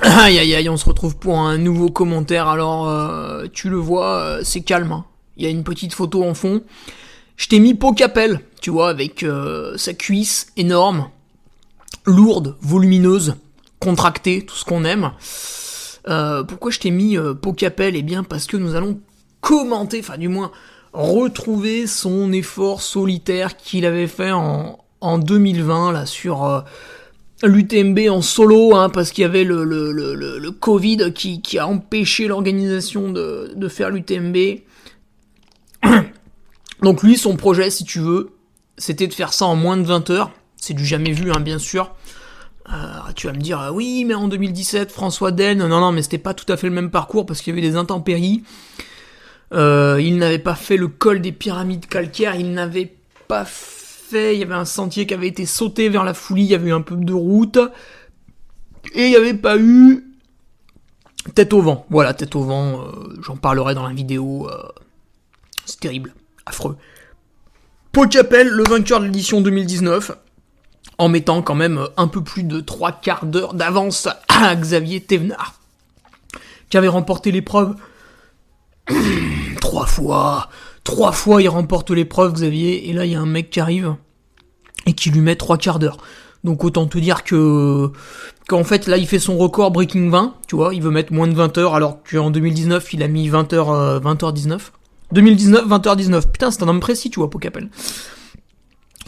Aïe aïe aïe, on se retrouve pour un nouveau commentaire. Alors, tu le vois, c'est calme, hein. Il y a une petite photo en fond. Je t'ai mis Pau Capel, tu vois, avec sa cuisse énorme, lourde, volumineuse, contractée, tout ce qu'on aime. Pourquoi je t'ai mis Pau Capel? Eh bien, parce que nous allons commenter, enfin du moins retrouver son effort solitaire qu'il avait fait en 2020 là sur l'UTMB en solo, hein, parce qu'il y avait le Covid qui a empêché l'organisation de faire l'UTMB. Donc lui, son projet, si tu veux, c'était de faire ça en moins de 20 heures. C'est du jamais vu, hein, bien sûr. Tu vas me dire, oui, mais en 2017, François Den, non, mais c'était pas tout à fait le même parcours parce qu'il y avait des intempéries. Il n'avait pas fait le col des pyramides calcaires, il n'avait pas fait, il y avait un sentier qui avait été sauté vers la Foulie, il y avait eu un peu de route, et il n'y avait pas eu tête au vent. Voilà, tête au vent, j'en parlerai dans la vidéo, c'est terrible, affreux. Pau Capel, le vainqueur de l'édition 2019, en mettant quand même un peu plus de 3/4 d'heure d'avance à Xavier Thévenard, qui avait remporté l'épreuve 3 fois il remporte l'épreuve, Xavier, et là il y a un mec qui arrive et qui lui met 3/4 d'heure. Donc autant te dire qu'en fait là il fait son record breaking 20, tu vois, il veut mettre moins de 20 heures alors qu'en 2019 il a mis 20h19. 2019, 20h19. Putain, c'est un homme précis, tu vois, Pau Capel.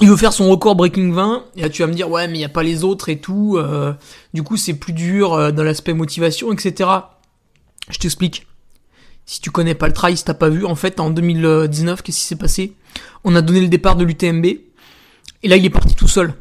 Il veut faire son record breaking 20, et là tu vas me dire, ouais, mais il n'y a pas les autres et tout, du coup c'est plus dur dans l'aspect motivation, etc. Je t'explique. Si tu connais pas le trail, si t'as pas vu, en fait, en 2019, qu'est-ce qui s'est passé? On a donné le départ de l'UTMB, et là il est parti tout seul.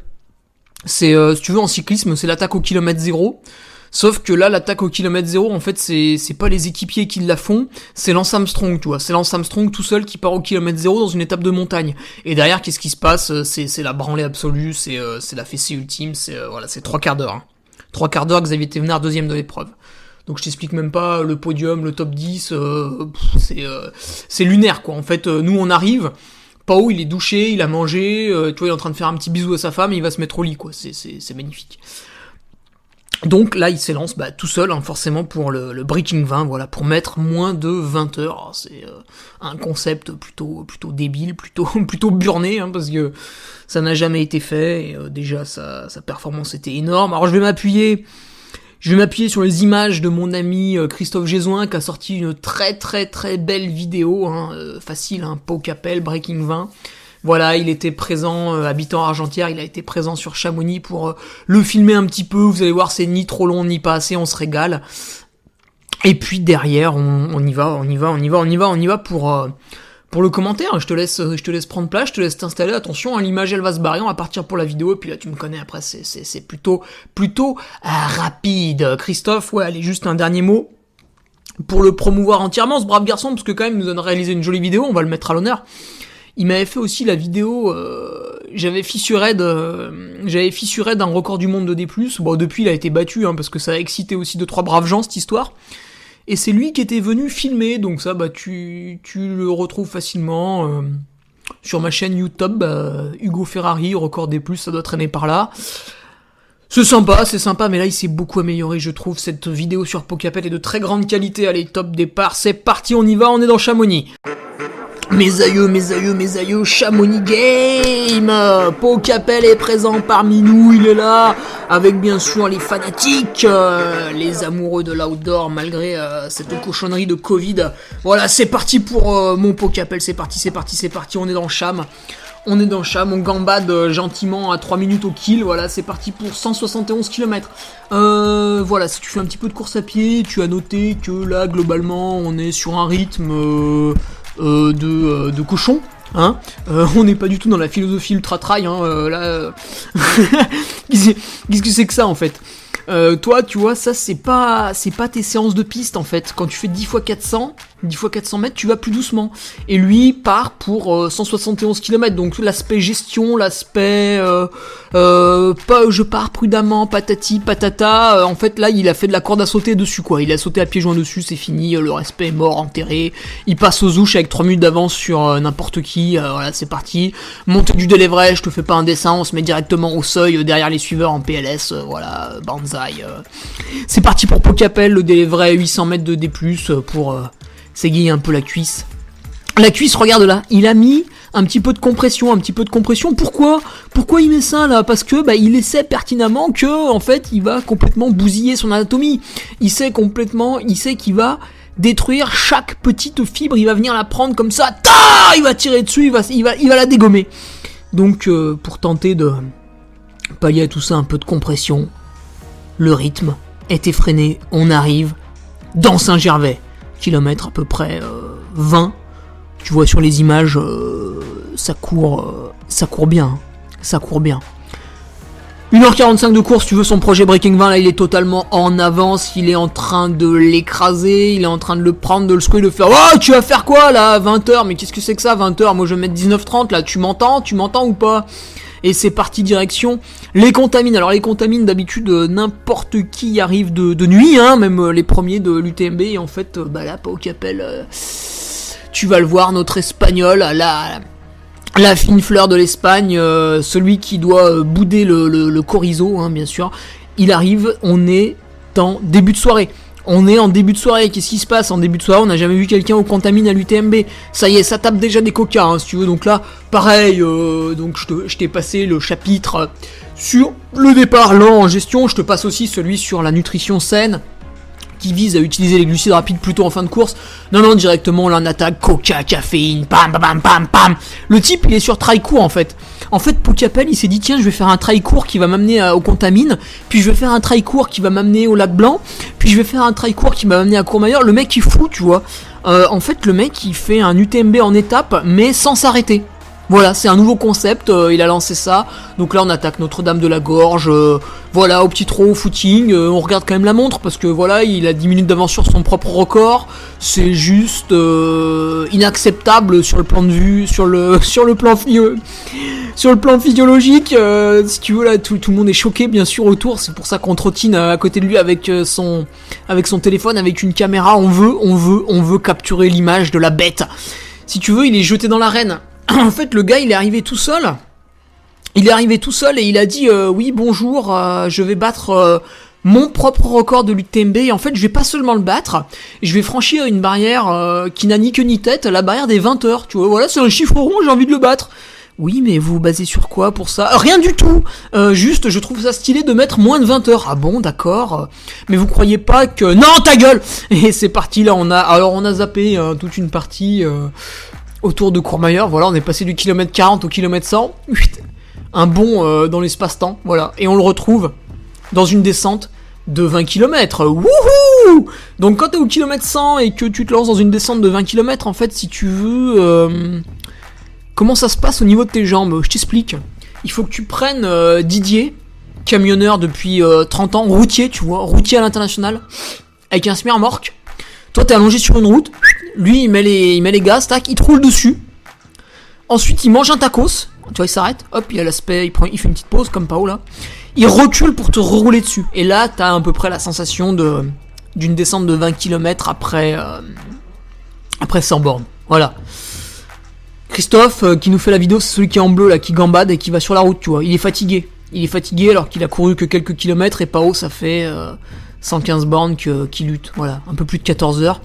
C'est, si tu veux, en cyclisme, c'est l'attaque au kilomètre zéro. Sauf que là, l'attaque au kilomètre zéro, en fait, c'est pas les équipiers qui la font, c'est Lance Armstrong, tu vois. C'est Lance Armstrong tout seul qui part au kilomètre zéro dans une étape de montagne. Et derrière, qu'est-ce qui se passe? C'est la branlée absolue, c'est la fessée ultime, voilà, c'est 3/4 d'heure. Hein. 3/4 d'heure, Xavier Thévenard, deuxième de l'épreuve. Donc je t'explique même pas le podium, le top 10, c'est lunaire, quoi. En fait, nous, on arrive, Pau, il est douché, il a mangé, tu vois, il est en train de faire un petit bisou à sa femme et il va se mettre au lit, quoi. C'est magnifique. Donc là, il s'élance tout seul, hein, forcément, pour le Breaking 20, voilà, pour mettre moins de 20 heures. Alors, c'est un concept plutôt débile, plutôt burné, hein, parce que ça n'a jamais été fait, et déjà, sa performance était énorme. Alors je vais m'appuyer sur les images de mon ami Christophe Gézoin, qui a sorti une très très très belle vidéo, hein, facile, hein, Pau Capel, Breaking 20. Voilà, il était présent, habitant à Argentière, il a été présent sur Chamonix pour le filmer un petit peu. Vous allez voir, c'est ni trop long ni pas assez, on se régale. Et puis derrière, on y va pour le commentaire. Je te laisse prendre place, je te laisse t'installer. Attention, hein, l'image elle va se barrer, on va partir pour la vidéo. Et puis là, tu me connais, après c'est plutôt rapide. Christophe, ouais, allez, juste un dernier mot pour le promouvoir entièrement, ce brave garçon, parce que quand même, il nous a réalisé une jolie vidéo, on va le mettre à l'honneur. Il m'avait fait aussi la vidéo, j'avais fissuré d'un record du monde de D+. Bon, depuis, il a été battu, hein, parce que ça a excité aussi 2-3 braves gens, cette histoire. Et c'est lui qui était venu filmer, donc ça, tu le retrouves facilement sur ma chaîne YouTube, Hugo Ferrari, record D+, ça doit traîner par là. C'est sympa, mais là, il s'est beaucoup amélioré, je trouve. Cette vidéo sur Pau Capel est de très grande qualité. Allez, top départ, c'est parti, on y va, on est dans Chamonix. Mes aïeux, Chamonix Game! Pau Capel est présent parmi nous, il est là, avec bien sûr les fanatiques, les amoureux de l'outdoor, malgré cette cochonnerie de Covid. Voilà, c'est parti pour mon Pau Capel, c'est parti, on est dans Cham. On gambade gentiment à 3 minutes au kill, voilà, c'est parti pour 171 km. Voilà, si tu fais un petit peu de course à pied, tu as noté que là, globalement, on est sur un rythme de cochon, hein. On n'est pas du tout dans la philosophie ultra trail, hein. Là, qu'est-ce que c'est que ça en fait? Toi, tu vois, ça c'est pas tes séances de piste en fait. Quand tu fais 10 x 400, 10 fois 400 mètres, tu vas plus doucement. Et lui part pour 171 km. Donc l'aspect gestion, l'aspect je pars prudemment, patati patata. En fait là, il a fait de la corde à sauter dessus quoi. Il a sauté à pieds joints dessus, c'est fini. Le respect est mort, enterré. Il passe aux ouches avec 3 minutes d'avance sur n'importe qui. Voilà, c'est parti. Montée du Delevray, je te fais pas un dessin, on se met directement au seuil derrière les suiveurs en PLS. Voilà, banzai. C'est parti pour Pau-Capel, le Delevray 800 mètres de D+, pour s'aiguiller un peu la cuisse. La cuisse, regarde là, il a mis un petit peu de compression. Pourquoi il met ça là? Parce que il sait pertinemment que en fait il va complètement bousiller son anatomie. Il sait qu'il va détruire chaque petite fibre. Il va venir la prendre comme ça, il va tirer dessus, il va la dégommer. Donc pour tenter de pallier à tout ça, un peu de compression. Le rythme est effréné. On arrive dans Saint-Gervais. Kilomètre à peu près 20. Tu vois sur les images, ça court bien. Ça court bien. 1h45 de course, tu veux, son projet Breaking 20, là, il est totalement en avance, il est en train de l'écraser, il est en train de le prendre, de le secouer, de faire « Oh, tu vas faire quoi, là, 20h, mais qu'est-ce que c'est que ça, 20h, moi je vais mettre 19h30, là, tu m'entends ou pas ?» Et c'est parti direction les Contamines. Alors les Contamines, d'habitude, n'importe qui y arrive de nuit, hein, même les premiers de l'UTMB, et en fait, là, Pau-Capel, tu vas le voir, notre Espagnol, la fine fleur de l'Espagne, celui qui doit bouder le chorizo, hein, bien sûr, il arrive, on est en début de soirée. Qu'est-ce qui se passe en début de soirée? On n'a jamais vu quelqu'un au Contamine à l'UTMB. Ça y est, ça tape déjà des coca, hein, si tu veux. Donc là, pareil, donc je t'ai passé le chapitre sur le départ lent en gestion. Je te passe aussi celui sur la nutrition saine, qui vise à utiliser les glucides rapides plutôt en fin de course. Non, directement, là, on attaque coca, caféine, pam. Le type, il est sur trail court, en fait. Pau-Capel, il s'est dit, tiens, je vais faire un trail court qui va m'amener au Contamine, puis je vais faire un trail court qui va m'amener au Lac Blanc, puis je vais faire un trail court qui va m'amener à Courmayeur. Le mec, il fout, tu vois. En fait, le mec, il fait un UTMB en étape, mais sans s'arrêter. Voilà, c'est un nouveau concept, il a lancé ça. Donc là, on attaque Notre-Dame de la Gorge, voilà, au petit trot, au footing. On regarde quand même la montre, parce que voilà, il a 10 minutes d'avance sur son propre record. C'est juste inacceptable sur le plan de vue, sur le plan physiologique. Si tu veux, là, tout le monde est choqué, bien sûr, autour. C'est pour ça qu'on trottine à côté de lui avec son téléphone, avec une caméra. On veut capturer l'image de la bête. Si tu veux, il est jeté dans l'arène. En fait, le gars, il est arrivé tout seul. Et il a dit oui, bonjour, je vais battre mon propre record de l'UTMB. Et en fait, je vais pas seulement le battre, je vais franchir une barrière qui n'a ni queue ni tête, la barrière des 20 heures. Tu vois, voilà, c'est un chiffre rond, j'ai envie de le battre. Oui, mais vous vous basez sur quoi pour ça? Rien du tout. Juste, je trouve ça stylé de mettre moins de 20 heures. Ah bon, d'accord. Mais vous croyez pas que... Non, ta gueule! Et c'est parti, là, on a zappé toute une partie... autour de Courmayeur, voilà, on est passé du kilomètre 40 au kilomètre 100, un bond dans l'espace-temps, voilà, et on le retrouve dans une descente de 20 km, wouhou! Donc quand t'es au kilomètre 100 et que tu te lances dans une descente de 20 km, en fait, si tu veux, comment ça se passe au niveau de tes jambes? Je t'explique, il faut que tu prennes Didier, camionneur depuis 30 ans, routier, tu vois, routier à l'international, avec un semi-remorque. Toi, t'es allongé sur une route, lui, il met les gaz, tac, il te roule dessus. Ensuite, il mange un tacos, tu vois, il s'arrête, hop, il a l'aspect, il fait une petite pause, comme Pao, là. Il recule pour te rouler dessus. Et là, t'as à peu près la sensation d'une descente de 20 km après 100 bornes. Voilà. Christophe, qui nous fait la vidéo, c'est celui qui est en bleu, là, qui gambade et qui va sur la route, tu vois. Il est fatigué alors qu'il a couru que quelques kilomètres, et Pao, ça fait 115 bornes qui lutte. Voilà, un peu plus de 14 heures.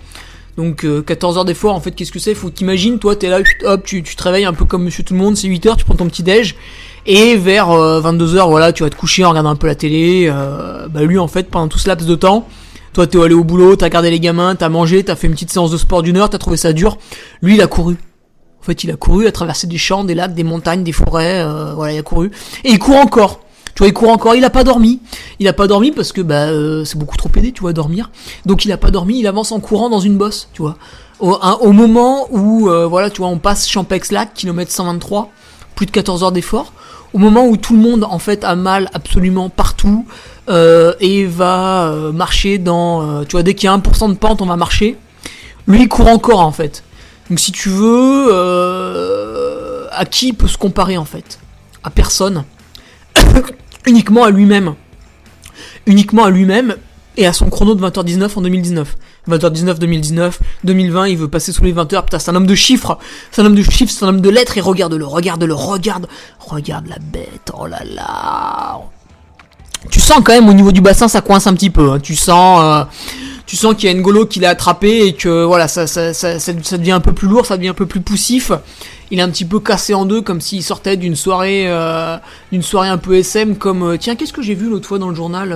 Donc 14 heures d'effort, en fait, qu'est-ce que c'est? Faut t'imagines, toi t'es là, hop, tu te réveilles un peu comme monsieur tout le monde, c'est 8 heures, tu prends ton petit déj, et vers 22 heures, voilà, tu vas te coucher en regardant un peu la télé. Lui, en fait, pendant tout ce laps de temps, toi t'es allé au boulot, t'as regardé les gamins, t'as mangé, t'as fait une petite séance de sport d'1 heure, t'as trouvé ça dur. Lui, il a couru. En fait, il a couru, à traverser des champs, des lacs, des montagnes, des forêts, voilà, il a couru. Et il court encore. Tu vois, il court encore, il a pas dormi. Il a pas dormi parce que c'est beaucoup trop aidé, tu vois, dormir. Donc il a pas dormi, il avance en courant dans une bosse, tu vois. Au moment où, voilà, tu vois, on passe Champex-Lac, kilomètre 123, plus de 14 heures d'effort. Au moment où tout le monde, en fait, a mal absolument partout, et va marcher dans... tu vois, dès qu'il y a 1% de pente, on va marcher. Lui, il court encore, en fait. Donc, si tu veux, à qui il peut se comparer, en fait? À personne. Uniquement à lui-même. Uniquement à lui-même et à son chrono de 20h19 en 2019. 20h19, 2019, 2020, il veut passer sous les 20h. Putain, c'est un homme de chiffres. C'est un homme de chiffres, c'est un homme de lettres. Et regarde-le. Regarde la bête. Oh là là. Tu sens quand même au niveau du bassin, ça coince un petit peu. Hein. Tu sens qu'il y a N'Golo qui l'a attrapé et que voilà, ça devient un peu plus lourd, ça devient un peu plus poussif. Il est un petit peu cassé en deux, comme s'il sortait d'une soirée un peu SM, comme tiens, qu'est-ce que j'ai vu l'autre fois dans le journal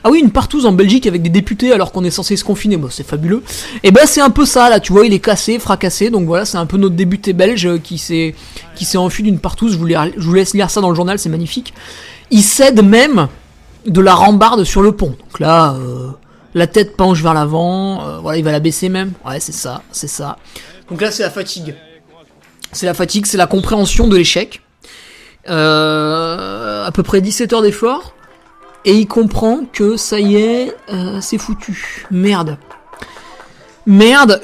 Ah oui, une partouze en Belgique avec des députés alors qu'on est censé se confiner. Bon, c'est fabuleux. Et ben c'est un peu ça là, tu vois, il est cassé, fracassé. Donc voilà, c'est un peu notre député belge qui s'est enfui d'une partouze. Je vous laisse lire ça dans le journal, c'est magnifique. Il cède même de la rambarde sur le pont. Donc là, la tête penche vers l'avant. Voilà, il va la baisser même. Ouais, c'est ça. Donc là, c'est la fatigue. C'est la compréhension de l'échec. À peu près 17 heures d'effort. Et il comprend que ça y est, c'est foutu. Merde,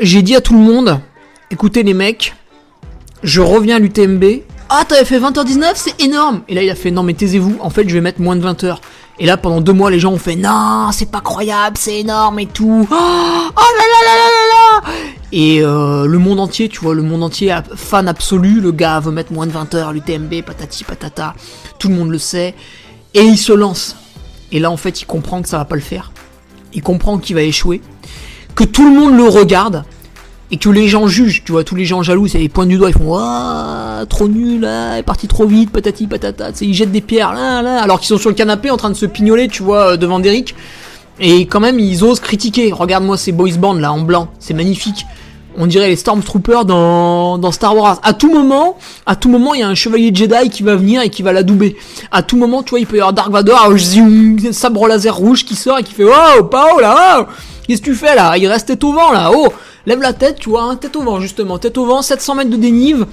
j'ai dit à tout le monde, écoutez les mecs, je reviens à l'UTMB. Ah, t'avais fait 20h19, c'est énorme. Et là, il a fait, non mais taisez-vous, en fait, je vais mettre moins de 20h. Et là, pendant 2 mois, les gens ont fait, non, c'est pas croyable, c'est énorme et tout. Oh là là là là là là. Et le monde entier, tu vois, fan absolu, le gars veut mettre moins de 20h, l'UTMB, patati patata, tout le monde le sait. Et il se lance. Et là, en fait, il comprend que ça va pas le faire. Il comprend qu'il va échouer. Que tout le monde le regarde. Et que les gens jugent, tu vois, tous les gens jaloux, ils pointent du doigt, ils font ouah, trop nul, là, est parti trop vite, patati patata, tu sais, ils jettent des pierres, là, alors qu'ils sont sur le canapé en train de se pignoler, tu vois, devant Derrick. Et quand même, ils osent critiquer. Regarde-moi ces boys bands là, en blanc, c'est magnifique. On dirait les Stormtroopers dans Star Wars. À tout moment, il y a un chevalier Jedi qui va venir et qui va l'adouber. À tout moment, tu vois, il peut y avoir Dark Vador, sabre laser rouge qui sort et qui fait oh, Pao là, oh, qu'est-ce que tu fais là? Il reste tête au vent là, oh. Lève la tête, tu vois, hein, tête au vent justement, tête au vent, 700 mètres de dénive,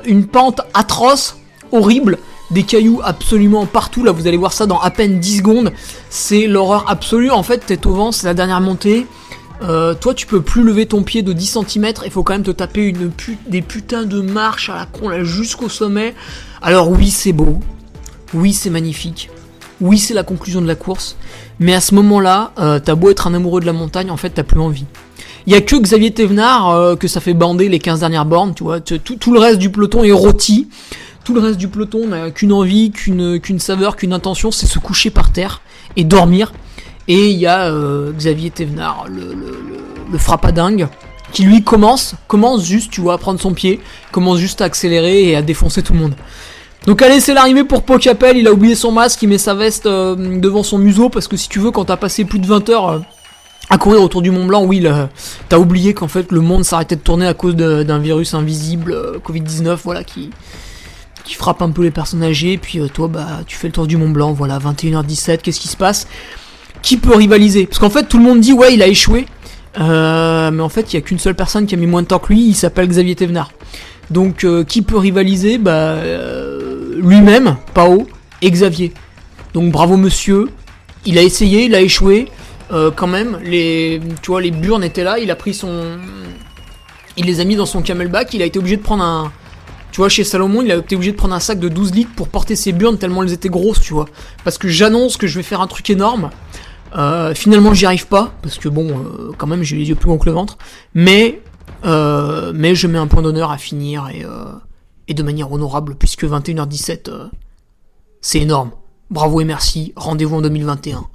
une pente atroce, horrible, des cailloux absolument partout, là vous allez voir ça dans à peine 10 secondes, c'est l'horreur absolue, en fait, tête au vent, c'est la dernière montée, toi tu peux plus lever ton pied de 10 cm, il faut quand même te taper des putains de marches à la con là jusqu'au sommet, alors oui c'est beau, oui c'est magnifique, oui c'est la conclusion de la course, mais à ce moment-là, t'as beau être un amoureux de la montagne, en fait t'as plus envie. Il y a que Xavier Thévenard que ça fait bander les 15 dernières bornes, tu vois. Tout le reste du peloton est rôti. Tout le reste du peloton n'a qu'une envie, qu'une saveur, qu'une intention, c'est se coucher par terre et dormir. Et il y a Xavier Thévenard, le frappadingue, qui lui commence juste, tu vois, à prendre son pied, commence juste à accélérer et à défoncer tout le monde. Donc allez, c'est l'arrivée pour Pau Capel, il a oublié son masque, il met sa veste devant son museau, parce que si tu veux, quand t'as passé plus de 20 heures... à courir autour du Mont Blanc, oui, là, t'as oublié qu'en fait le monde s'arrêtait de tourner à cause d'un virus invisible, Covid-19, voilà, qui frappe un peu les personnes âgées, puis toi, bah, tu fais le tour du Mont Blanc, voilà, 21h17, qu'est-ce qui se passe? Qui peut rivaliser? Parce qu'en fait, tout le monde dit, ouais, il a échoué, mais en fait, il y a qu'une seule personne qui a mis moins de temps que lui, il s'appelle Xavier Thévenard. Donc, qui peut rivaliser? Bah, lui-même, Pao, et Donc, bravo monsieur, il a essayé, il a échoué. Quand même, tu vois, les burnes étaient là, il les a mis dans son camelback, il a été obligé de prendre tu vois, chez Salomon, il a été obligé de prendre un sac de 12 litres pour porter ses burnes tellement elles étaient grosses, tu vois. Parce que j'annonce que je vais faire un truc énorme, finalement j'y arrive pas, parce que bon, quand même j'ai les yeux plus gros que le ventre, mais je mets un point d'honneur à finir, et de manière honorable, puisque 21h17, c'est énorme. Bravo et merci, rendez-vous en 2021.